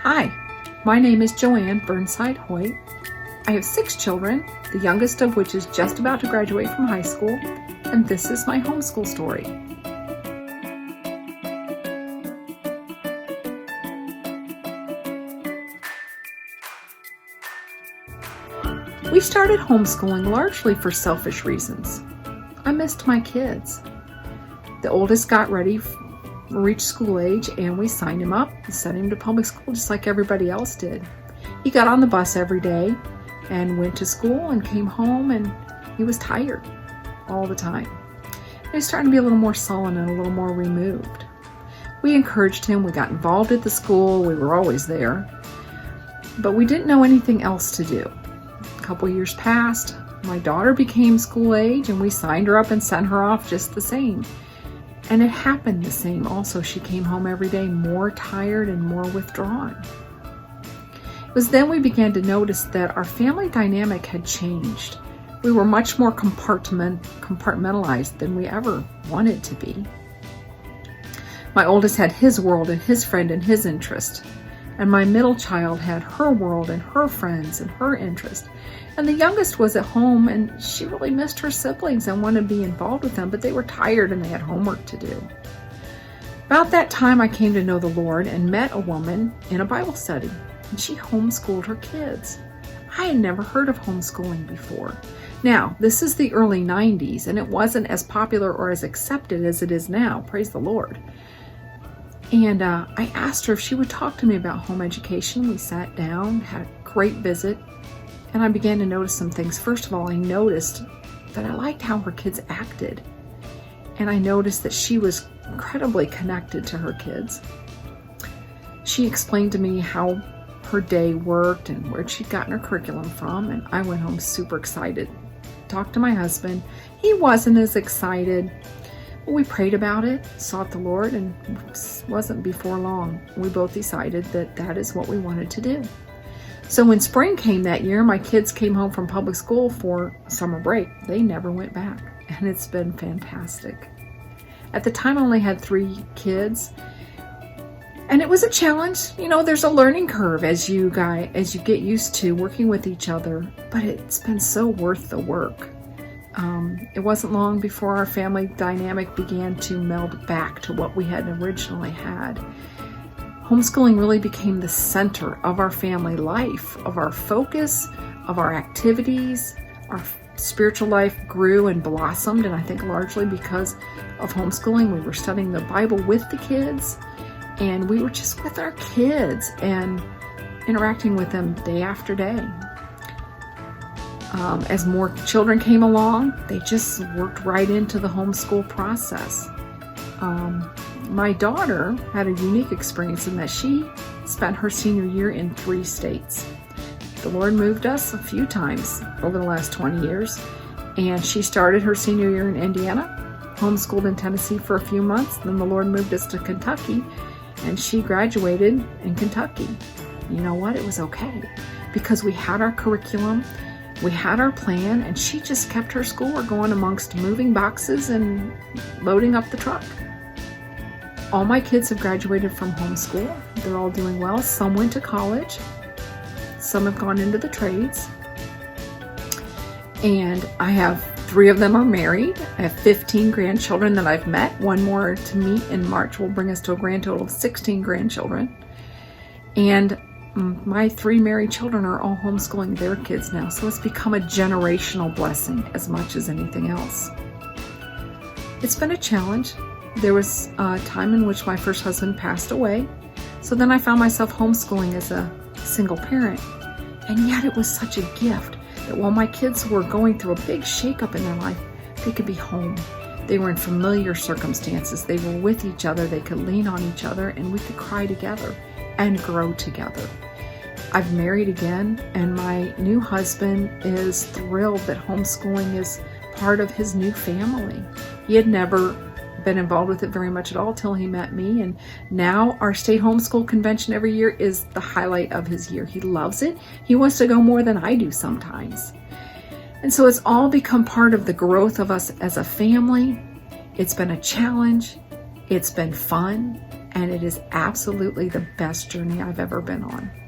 Hi, my name is Joann Burnside Hoyt. I have 6 children, the youngest of which is just about to graduate from high school, and this is my homeschool story. We started homeschooling largely for selfish reasons. I missed my kids. The oldest got ready, reached school age, and we signed him up and sent him to public school just like everybody else did. He got on the bus every day and went to school and came home, and he was tired all the time. He was starting to be a little more sullen and a little more removed. We encouraged him. We got involved at the school. We were always there. But we didn't know anything else to do. A couple years passed. My daughter became school age, and we signed her up and sent her off just the same. And it happened the same also. She came home every day more tired and more withdrawn. It was then we began to notice that our family dynamic had changed. We were much more compartmentalized than we ever wanted to be. My oldest had his world and his friend and his interest. And my middle child had her world and her friends and her interest. And the youngest was at home, and she really missed her siblings and wanted to be involved with them, but they were tired and they had homework to do. About that time, I came to know the Lord and met a woman in a Bible study, and she homeschooled her kids. I had never heard of homeschooling before. Now, this is the early 90s, and it wasn't as popular or as accepted as it is now, praise the Lord. And I asked her if she would talk to me about home education. We sat down, had a great visit, and I began to notice some things. First of all, I noticed that I liked how her kids acted. And I noticed that she was incredibly connected to her kids. She explained to me how her day worked and where she'd gotten her curriculum from, and I went home super excited. Talked to my husband. He wasn't as excited. We prayed about it, sought the Lord, and it wasn't before long. We both decided that that is what we wanted to do. So when spring came that year, my kids came home from public school for summer break. They never went back, and it's been fantastic. At the time, I only had 3 kids, and it was a challenge. You know, there's a learning curve as you get used to working with each other, but it's been so worth the work. It wasn't long before our family dynamic began to meld back to what we had originally had. Homeschooling really became the center of our family life, of our focus, of our activities. Our spiritual life grew and blossomed, and I think largely because of homeschooling. We were studying the Bible with the kids, and we were just with our kids and interacting with them day after day. As more children came along, they just worked right into the homeschool process. My daughter had a unique experience in that she spent her senior year in 3 states. The Lord moved us a few times over the last 20 years, and she started her senior year in Indiana, homeschooled in Tennessee for a few months, then the Lord moved us to Kentucky, and she graduated in Kentucky. You know what? It was okay, because we had our curriculum, we had our plan, and she just kept her schoolwork going amongst moving boxes and loading up the truck. All my kids have graduated from homeschool. They're all doing well. Some went to college. Some have gone into the trades. And I have 3 of them are married. I have 15 grandchildren that I've met. 1 more to meet in March will bring us to a grand total of 16 grandchildren. And my 3 married children are all homeschooling their kids now, so it's become a generational blessing as much as anything else. It's been a challenge. There was a time in which my first husband passed away, so then I found myself homeschooling as a single parent, and yet it was such a gift that while my kids were going through a big shakeup in their life, they could be home. They were in familiar circumstances. They were with each other. They could lean on each other, and we could cry together and grow together. I've married again, and my new husband is thrilled that homeschooling is part of his new family. He had never been involved with it very much at all till he met me, and now our state homeschool convention every year is the highlight of his year. He loves it. He wants to go more than I do sometimes. And so it's all become part of the growth of us as a family. It's been a challenge. It's been fun. and it is absolutely the best journey I've ever been on.